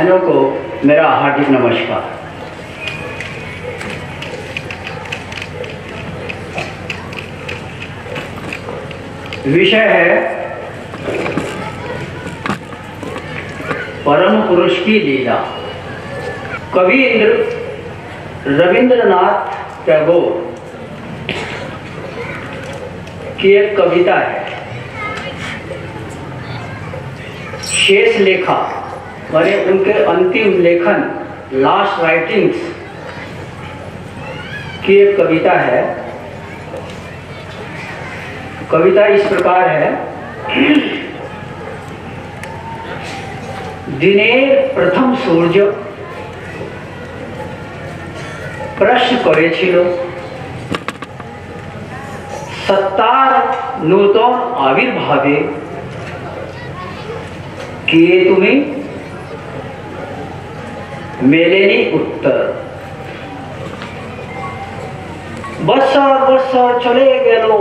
भाइयों को मेरा हार्दिक नमस्कार। विषय है परम पुरुष की लीला। कवि रविंद्रनाथ टैगोर की एक कविता है, शेष लेखा, माने उनके अंतिम लेखन, लास्ट राइटिंग्स की एक कविता है। कविता इस प्रकार है। दिनेर प्रथम सूर्य प्रश्न करेছিল, सत्तार नूतन आविर्भावे किए तुम्हें मेलेनी उत्तर। बत्सर बत्सर चले गेलो,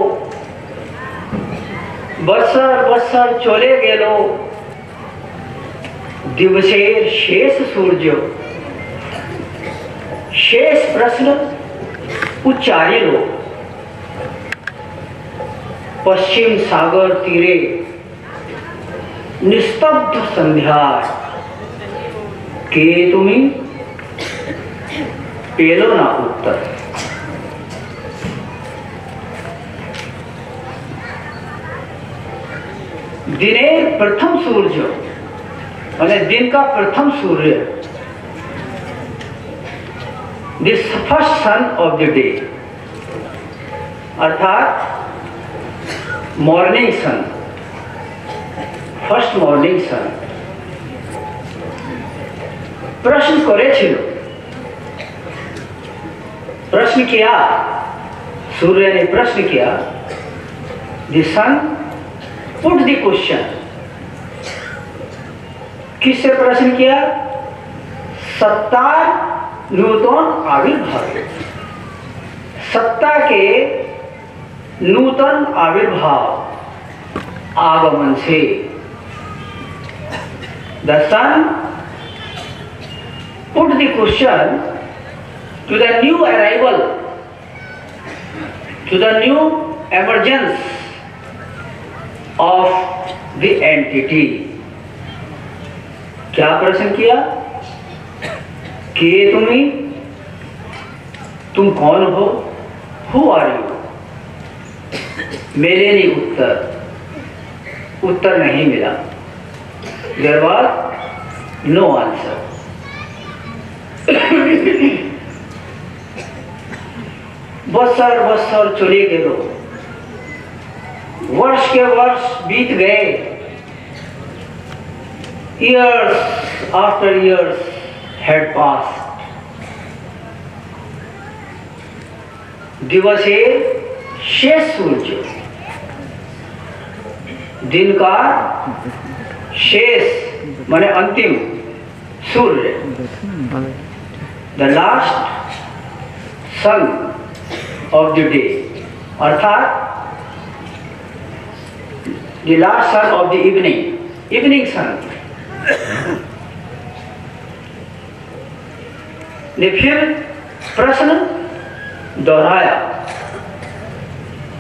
बत्सर बत्सर चले गेलो, दिवसेर शेष सूर्य। शेष प्रश्न उच्चारिलो, पश्चिम सागर तीरे निस्तब्ध संध्या के तुम्हें पेलो ना उत्तर। दिनेर प्रथम सूर्य माने दिन का प्रथम सूर्य, this first sun of the day, अर्थात morning sun, first morning sun. प्रश्न करेছিলো, प्रश्न किया, सूर्य ने प्रश्न किया। The sun put the question, किससे प्रश्न किया? सत्ता नूतन आविर्भाव, सत्ता के नूतन आविर्भाव आगमन से। The sun put the question to the new arrival, to the new emergence of the entity. क्या प्रश्न किया कि तुम कौन हो? Who are you? मेरे लिए उत्तर नहीं मिला। There was no answer. बत्सर बत्सर चले गेलो, वर्ष के वर्ष बीत गए। Years after years had passed. दिवसे शेष सूर्य, दिन का शेष माने अंतिम सूर्य, the last sun of the day, अर्थात the last sun of the evening, evening sun ने फिर प्रश्न दोहराया।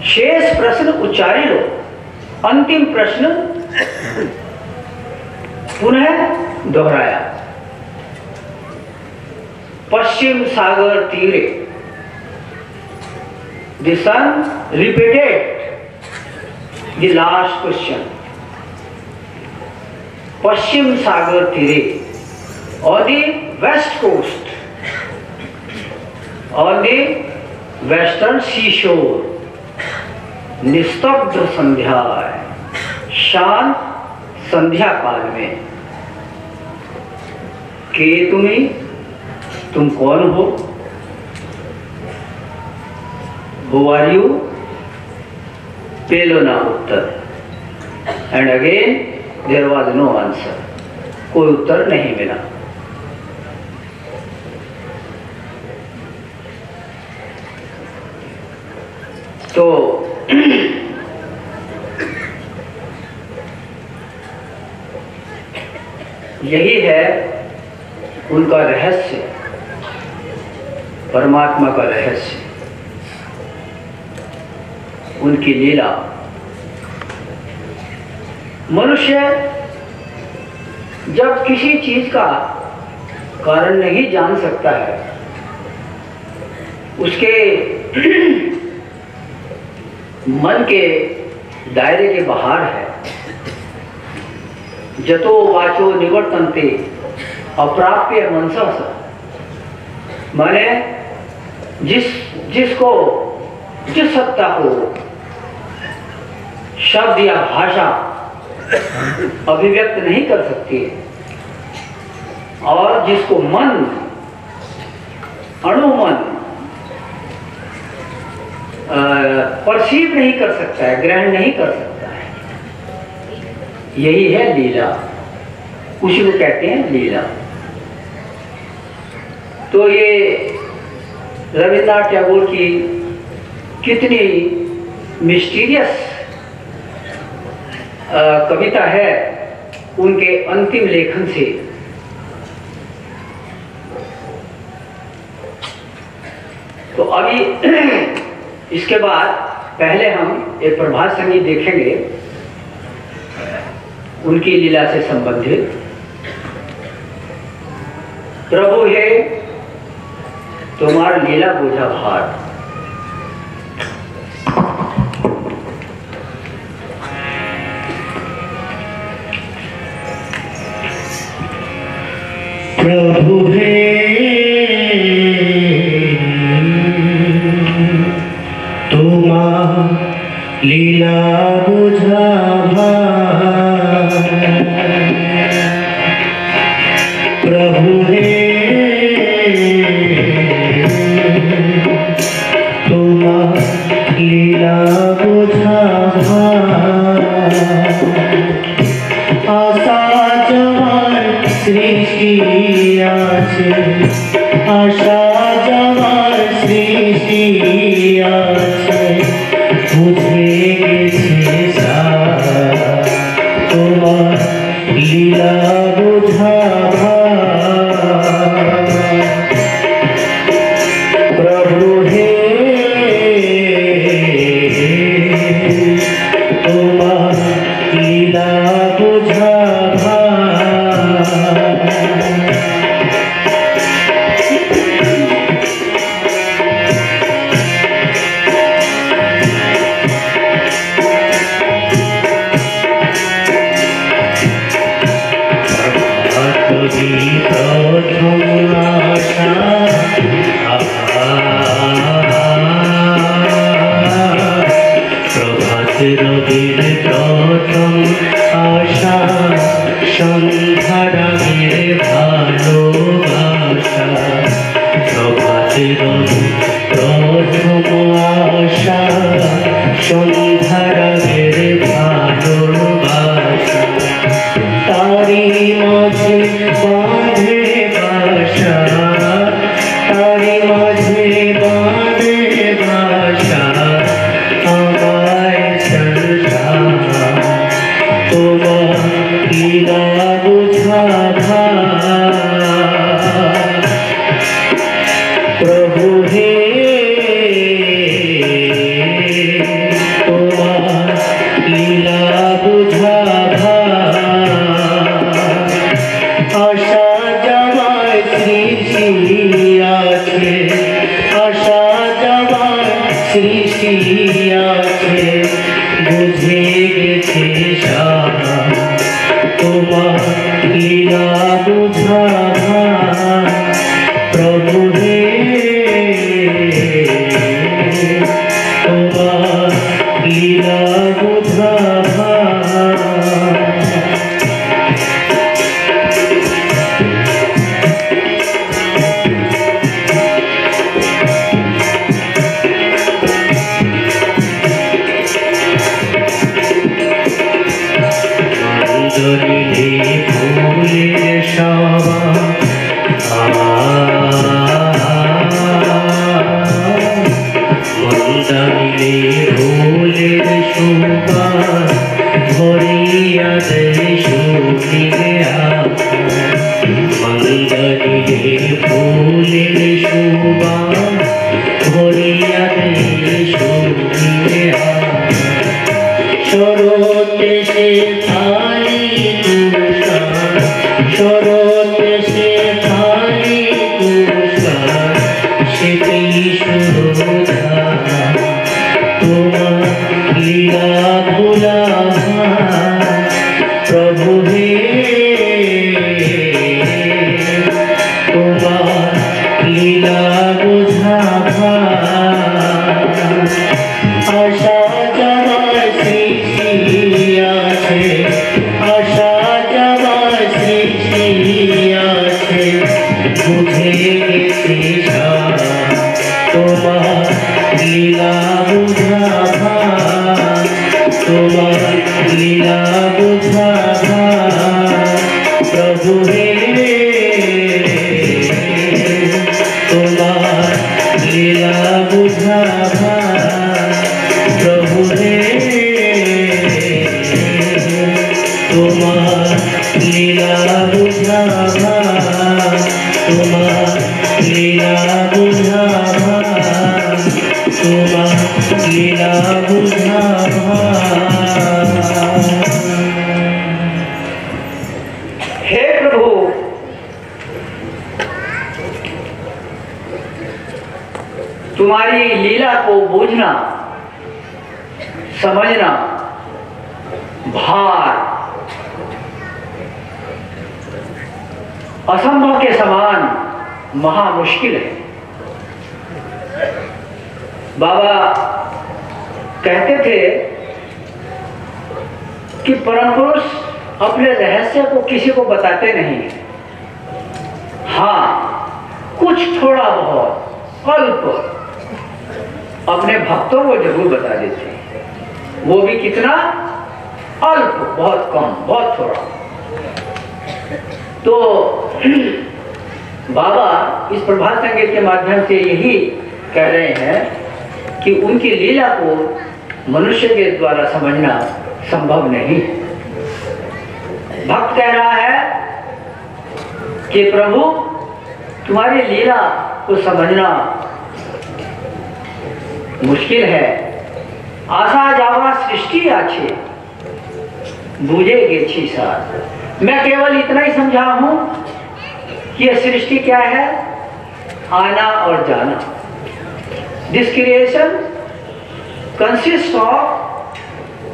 शेष प्रश्न उच्चारी लो, अंतिम प्रश्न पुनः दोहराया। पश्चिम सागर तीरे, the sun repeated the last question. पश्चिम सागर तीरे, on the west coast, on the western seashore, निस्तब्ध संध्या, शांत संध्या काल में, के तुम कौन हो? Who are you? पेलो ना उत्तर। And again there was no answer, कोई उत्तर नहीं मिला। तो यही है उनका रहस्य, परमात्मा का रहस्य, उनकी लीला। मनुष्य जब किसी चीज का कारण नहीं जान सकता है, उसके मन के दायरे के बाहर है, जतो वाचो निवर्तन्ते अप्राप्य मनसः, माने जिसको जिस सत्ता को शब्द या भाषा अभिव्यक्त नहीं कर सकती है, और जिसको मन, अणुमन परसीव नहीं कर सकता है, ग्रहण नहीं कर सकता है, यही है लीला। उसी को कहते हैं लीला। तो ये रविन्द्रनाथ टैगोर की कितनी मिस्टीरियस कविता है उनके अंतिम लेखन से। तो अभी इसके बाद पहले हम एक प्रभात संगीत देखेंगे उनकी लीला से संबंधित। प्रभु है तुम्हारा लीला बोझा भार। प्रभु है तुम्हारा लीला बोझा भार। प्रभु है तुम्हारा लीला बोझा भार। आशा जवान सृष्टि আছে, आशा जवान सृष्टि আছে, বুঝে গেছে সারা তোমার লীলা বোঝা ভার। প্রভু হে তোমার লীলা বোঝা ভার। প্রথম আশা প্রভাত রবির প্রথম আশা, সন্ধ্যা রাগের ভালোবাসা। প্রভাত রবি প্রথম আশা, সন্ধ্যা রাগের ভালোবাসা। তারি মাঝে বাঁধে বাসা, তারি মাঝে বাঁধে বাসা, আমায় সংসার তোমার লীলা বোঝা ভার। প্রভু হে তোমার লীলা বোঝা ভার। আশা জমায় সৃষ্টি আছে, আশা জমায় সৃষ্টি আছে, বুঝে গেছে সারা তোমার লীলা বোঝা ভার। প্রভু হে তোমার লীলা বোঝা ভার। মন্দরিলে ফুলের শোভা, মন্দরিলে ফুলের শোভা, ভরিয়া দেয় সুখে আপা। মন্দরিলে শরৎ সেখানে তুষার শীতেই সুরধা তোমার লীলা ভোলা প্রভু হে তোমার লীলা বোঝা আশা যাওয়ার সৃষ্টি আছে আশা যাওয়ার সৃষ্টি আছে বুঝে গেছি তোমার লীলা বুঝা তোমার লীলা বুঝা প্রভু হে তোমার লীলা বুঝা প্রভু হে তোমার লীলা বুঝা তোমার লীলা বুঝা তোমার লীলা বুঝা हे प्रभु, तुम्हारी लीला को बूझना, समझना भार असंभव के समान महा मुश्किल है। बाबा कहते थे कि परम पुरुष अपने रहस्य को किसी को बताते नहीं। हाँ, कुछ थोड़ा बहुत अल्प अपने भक्तों को जरूर बता देते हैं। वो भी कितना अल्प, बहुत कम, बहुत थोड़ा। तो बाबा इस प्रभात संगीत के माध्यम से यही कह रहे हैं कि उनकी लीला को मनुष्य के द्वारा समझना संभव नहीं। भक्त कह रहा है कि प्रभु तुम्हारी लीला को समझना मुश्किल है। आशा जावा सृष्टि आछे बूझे गेछी साथ। मैं केवल इतना ही समझा हूं कि यह सृष्टि क्या है, आना और जाना। This creation consist of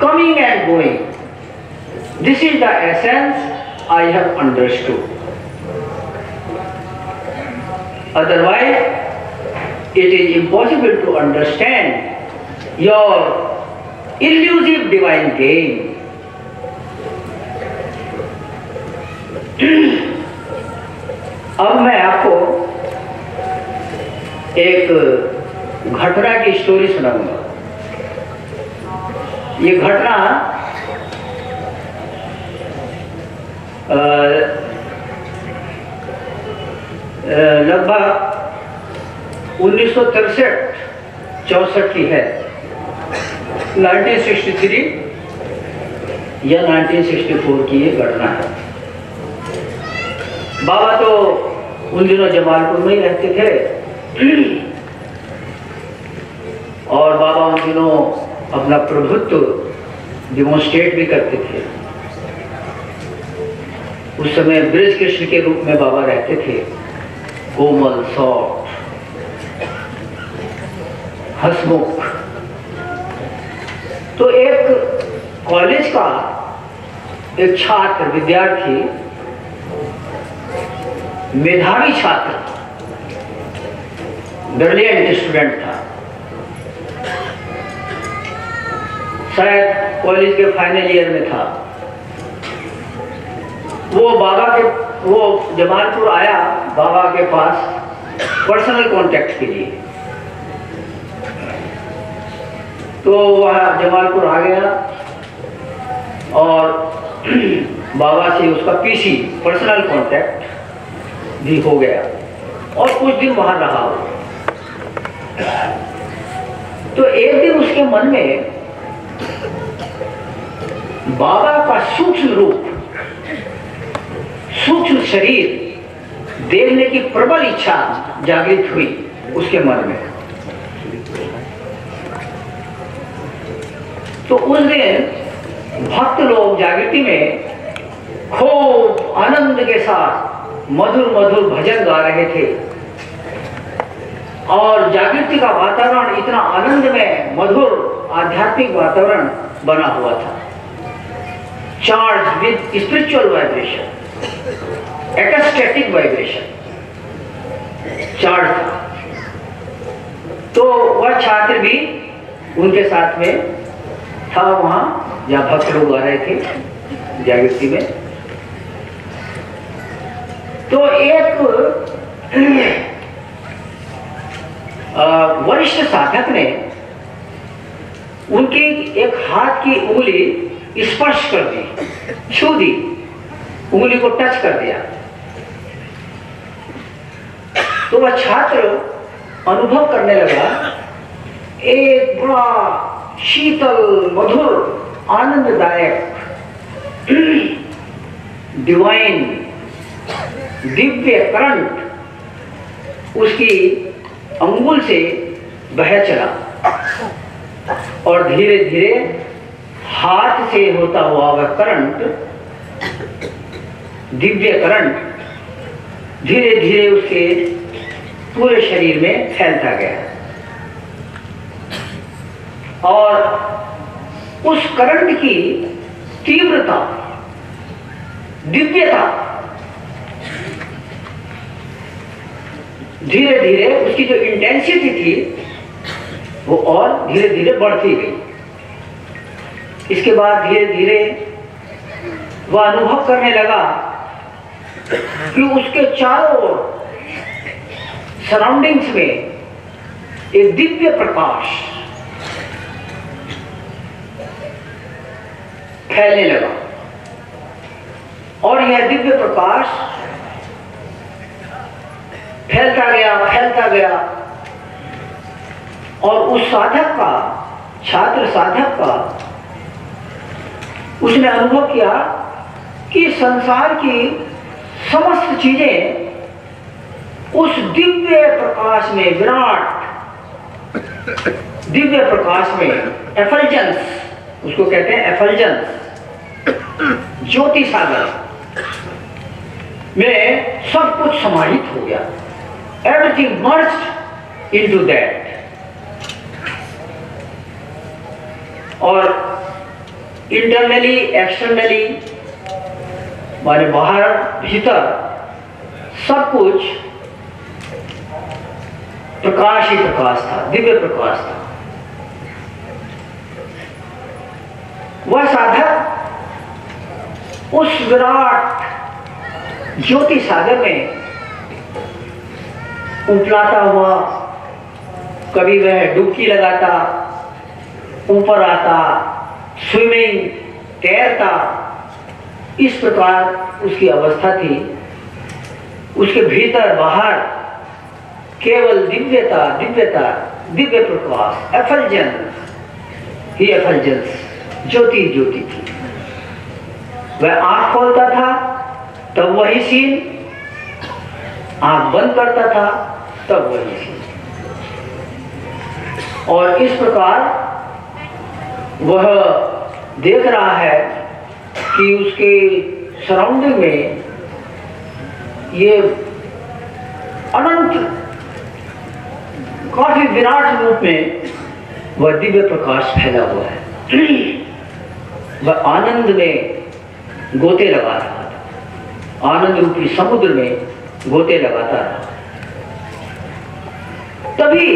coming and going. This is the essence I have understood. Otherwise it is impossible to understand your elusive divine game. अब मैं आपको एक घटना की स्टोरी सुनाऊंगा। ये घटना लगभग 1963-64 की है। 1963 या 1964 की ये घटना है। बाबा तो उन दिनों जमालपुर में ही रहते थे और बाबा उन दिनों अपना प्रभुत्व डिमोन्स्ट्रेट भी करते थे। उस समय ब्रज कृष्ण के रूप में बाबा रहते थे, कोमल, सॉफ्ट, हसमुख। तो एक कॉलेज का एक छात्र, विद्यार्थी, मेधावी छात्र, ब्रिलियंट स्टूडेंट था। शायद कॉलेज के फाइनल ईयर में था। वो जमालपुर आया बाबा के पास पर्सनल कांटेक्ट के लिए। तो वह जमालपुर आ गया और बाबा से उसका पीसी, पर्सनल कांटेक्ट भी हो गया और कुछ दिन वहां रहा। तो एक दिन उसके मन में बाबा का सूक्ष्म रूप, सूक्ष्म शरीर देखने की प्रबल इच्छा जागृत हुई उसके मन में। तो उस दिन भक्त लोग जागृति में खूब आनंद के साथ मधुर मधुर भजन गा रहे थे और जागृति का वातावरण इतना आनंदमय मधुर आध्यात्मिक वातावरण बना हुआ था, charge with spiritual vibration, ecstatic vibration charge था। तो वह छात्र भी उनके साथ में था वहां जहां भक्त लोग आ रहे थे जागृति में। तो एक वरिष्ठ साधक ने उनकी एक हाथ की उंगली स्पर्श कर दी, छू दी, उंगली को टच कर दिया। तो वह छात्र अनुभव करने लगा एक बड़ा शीतल मधुर आनंददायक डिवाइन दिव्य करंट उसकी अंगुल से बह चला और धीरे धीरे हाथ से होता हुआ वह करंट, दिव्य करंट धीरे धीरे उसके पूरे शरीर में फैलता गया और उस करंट की तीव्रता, दिव्यता धीरे धीरे उसकी जो इंटेंसिटी थी वो और धीरे धीरे बढ़ती गई। इसके बाद धीरे धीरे वह अनुभव करने लगा कि उसके चारों ओर सराउंडिंग्स में एक दिव्य प्रकाश फैलने लगा और यह दिव्य प्रकाश फैलता गया और उस साधक का, छात्र साधक का, उसने अनुभव किया कि संसार की समस्त चीजें उस दिव्य प्रकाश में, विराट दिव्य प्रकाश में, एफल्जेंस उसको कहते हैं, एफल्जेंस ज्योति सागर में सब कुछ समाहित हो गया। Everything merged into that. और इंटरनली एक्सटर्नली माने बाहर भीतर सब कुछ प्रकाश ही प्रकाश था, दिव्य प्रकाश था। वह साधक उस विराट ज्योति सागर में उफलाता हुआ, कभी वह डुबकी लगाता, ऊपर आता, स्विमिंग, तैरता, इस प्रकार उसकी अवस्था थी। उसके भीतर बाहर केवल दिव्यता, दिव्यता, दिव्य प्रकाश, एफल्जेंस ही एफल्जेंस, ज्योति ज्योति थी। वह आंख खोलता था तब वही सीन, आंख बंद करता था तब वही सीन। और इस प्रकार वह देख रहा है कि उसके सराउंडिंग में ये अनंत, काफी विराट रूप में वह दिव्य प्रकाश फैला हुआ है। वह आनंद में गोते लगा रहा था, आनंद रूपी समुद्र में गोते लगाता रहा। तभी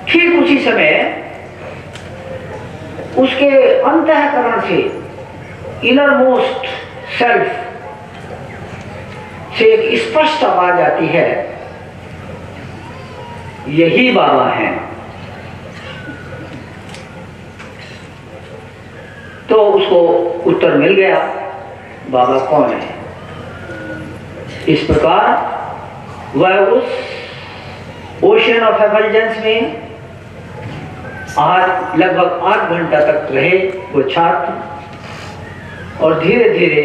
ठीक उसी समय उसके अंतःकरण से, इनर मोस्ट सेल्फ से एक स्पष्ट आवाज आती है, यही बाबा हैं। तो उसको उत्तर मिल गया, बाबा कौन है। इस प्रकार वह उस ओशियन ऑफ एफल्जेंस में लगभग 8 घंटा तक रहे वो छात्र, और धीरे धीरे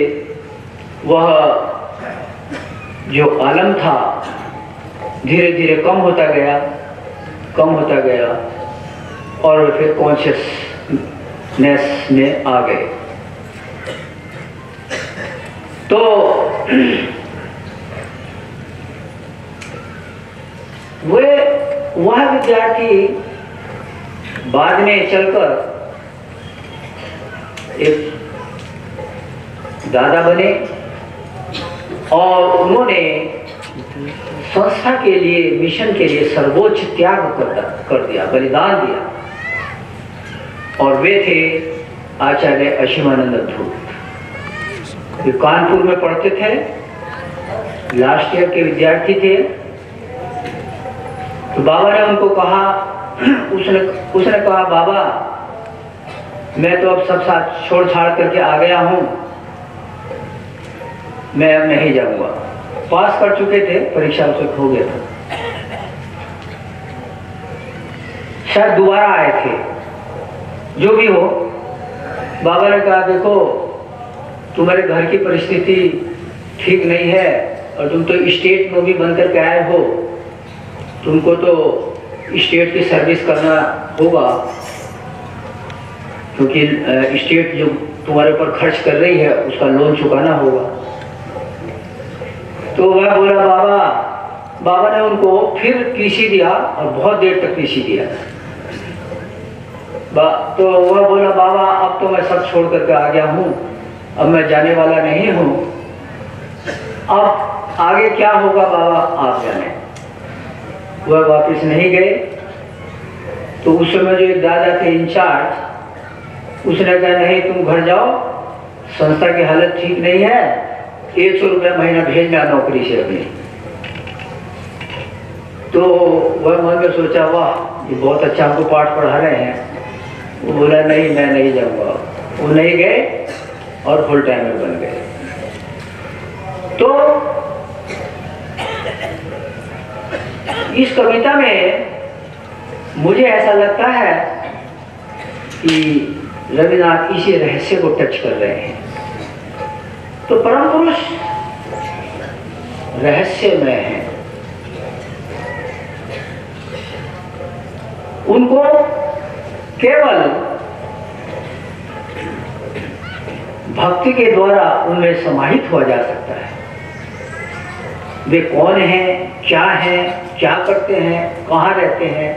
वह जो आलम था धीरे धीरे कम होता गया, कम होता गया, और वे फिर कॉन्शियसनेस में आ गए। वह विद्यार्थी बाद में चलकर एक दादा बने और उन्होंने संस्था के लिए, मिशन के लिए सर्वोच्च त्याग कर दिया, बलिदान दिया। और वे थे आचार्य असीमानंद धूत। वे कानपुर में पढ़ते थे, लास्ट ईयर के विद्यार्थी थे। तो बाबा ने उनको कहा, उसने कहा, बाबा मैं तो अब सब साथ छोड़ छाड़ करके आ गया हूं, मैं अब नहीं जाऊंगा। पास कर चुके थे, परीक्षा उत्सुक हो गया था, शायद दोबारा आए थे। जो भी हो, बाबा ने कहा देखो तुम्हारे घर की परिस्थिति ठीक नहीं है और तुम तो स्टेट में भी बनकर के आए हो, तुमको तो स्टेट की सर्विस करना होगा, क्योंकि स्टेट जो तुम्हारे ऊपर खर्च कर रही है उसका लोन चुकाना होगा। तो वह बोला बाबा ने उनको फिर टीसी दिया और बहुत देर तक टीसी दिया। तो वह बोला बाबा अब तो मैं सब छोड़ करके आ गया हूँ, अब मैं जाने वाला नहीं हूँ, अब आगे क्या होगा बाबा आप जाने। वह वापस नहीं गए। तो उस समय जो एक दादा थे इंचार्ज, उसने कहा नहीं तुम घर जाओ, संस्था की हालत ठीक नहीं है, 100 रुपया महीना भेजना नौकरी से अपनी। तो वह मन में सोचा वाह ये बहुत अच्छा हमको पाठ पढ़ा रहे हैं। वो बोला नहीं मैं नहीं जाऊंगा। वो नहीं गए और फुल टाइमर बन गए। तो इस कविता में मुझे ऐसा लगता है कि रविनाथ इसी रहस्य को टच कर रहे हैं। तो परम पुरुष रहस्यमय है, उनको केवल भक्ति के द्वारा उनमें समाहित हुआ जा सकता है। वे कौन हैं, क्या करते हैं, कहाँ रहते हैं,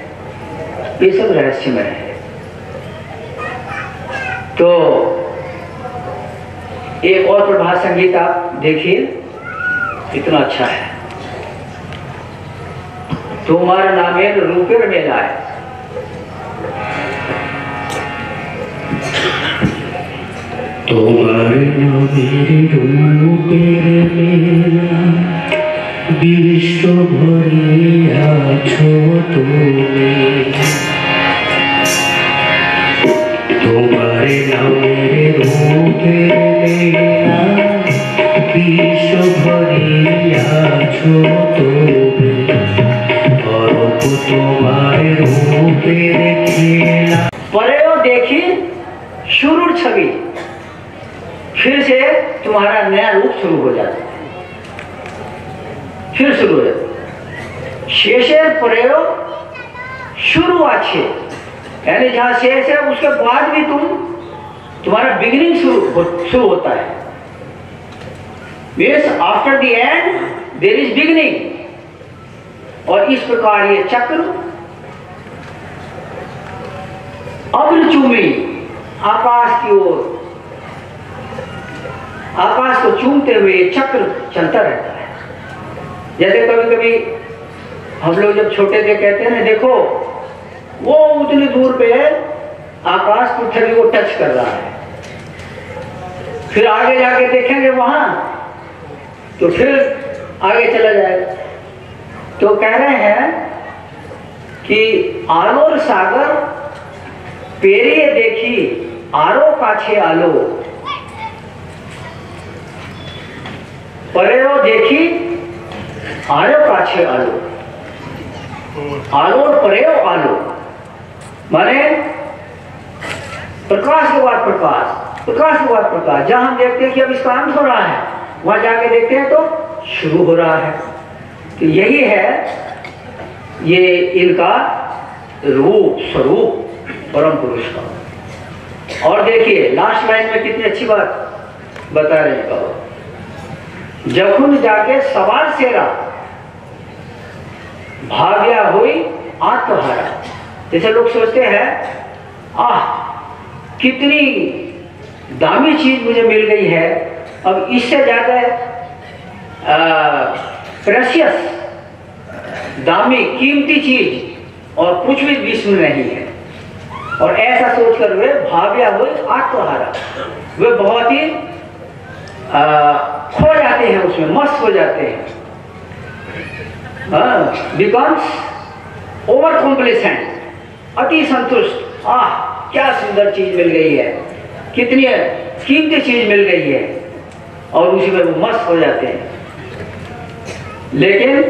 ये सब रहस्यमय है। तो एक और प्रभात संगीत आप देखिए, कितना अच्छा है। तुम्हारा नामेर रूपेर मेला है। তোমার নামের রূপের মেলা বিশ্ব ভরিয়া আছো তুমি। তোমার নামের রূপের মেলা বিশ্ব ভরিয়া আছো তুমি। অরূপ তোমার রূপের খেলা। परे देखी शुरू छवि, फिर से तुम्हारा नया रूप शुरू हो जाता है, फिर शुरू हो जाता है। शेषेर प्रयोग शुरू अच्छे, यानी जहां शेष है उसके बाद भी तुम्हारा बिगिनिंग शुरू होता है। Means after the end there is beginning. और इस प्रकार ये चक्र अग्रचूमी आकाश की ओर, आकाश को चूमते हुए चक्र चलता रहता है। जैसे कभी कभी हम लोग जब छोटे थे कहते हैं ना देखो वो उतनी दूर पे आकाश पृथ्वी को टच कर रहा है, फिर आगे जाके देखेंगे वहां तो फिर आगे चला जाएगा। तो कह रहे हैं कि आलोर सागर पेरिए देखी आरो काछे आलो, परेओ देखी आरो काछे आलो। आलो परेओ आलो माने प्रकाश के बाद प्रकाश, प्रकाश के बाद प्रकाश। जहां हम देखते हैं कि अब इसका अंत हो रहा है, वहां जाके देखते हैं तो शुरू हो रहा है। तो यही है ये इनका रूप स्वरूप परम पुरुष का। और देखिए लास्ट लाइन में कितनी अच्छी बात बता रहे हैं। जखुन जाके सवार सेरा भाग्या हुई आत्महारा। जैसे लोग सोचते हैं कितनी दामी चीज मुझे मिल गई है, अब इससे ज्यादा प्रेशियस दामी कीमती चीज और कुछ भी विश्व में नहीं है। और ऐसा सोचकर वे भाग्या हुए आत्महारा, वे बहुत ही खो जाते हैं, उसमें मस्त हो जाते हैं, बिकम्स ओवर कॉम्प्लेसेंट, अति संतुष्ट। क्या सुंदर चीज मिल गई है, कितनी कीमती चीज मिल गई है, और उसी में वो मस्त हो जाते हैं। लेकिन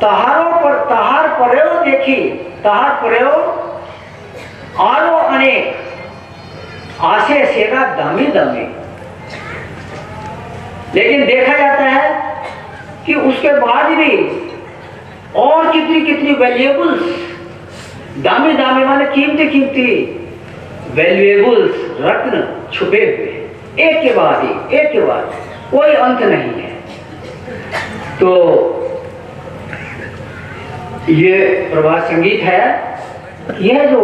तहार प्रयोग देखी, तहार प्रयोग आरो अनेक आशे सेगा दामी दामी। लेकिन देखा जाता है कि उसके बाद भी और कितनी कितनी वैल्यूएबल्स, दामी दामी माने कीमती कीमती वैल्यूएबल्स, रत्न छुपे हुए, एक के बाद एक के बाद, कोई अंत नहीं है। तो ये प्रभात संगीत है, यह जो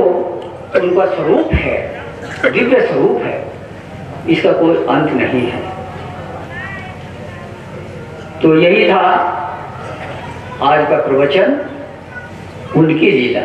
उनका स्वरूप है, दिव्य स्वरूप है, इसका कोई अंत नहीं है। तो यही था आज का प्रवचन, उनकी लीला।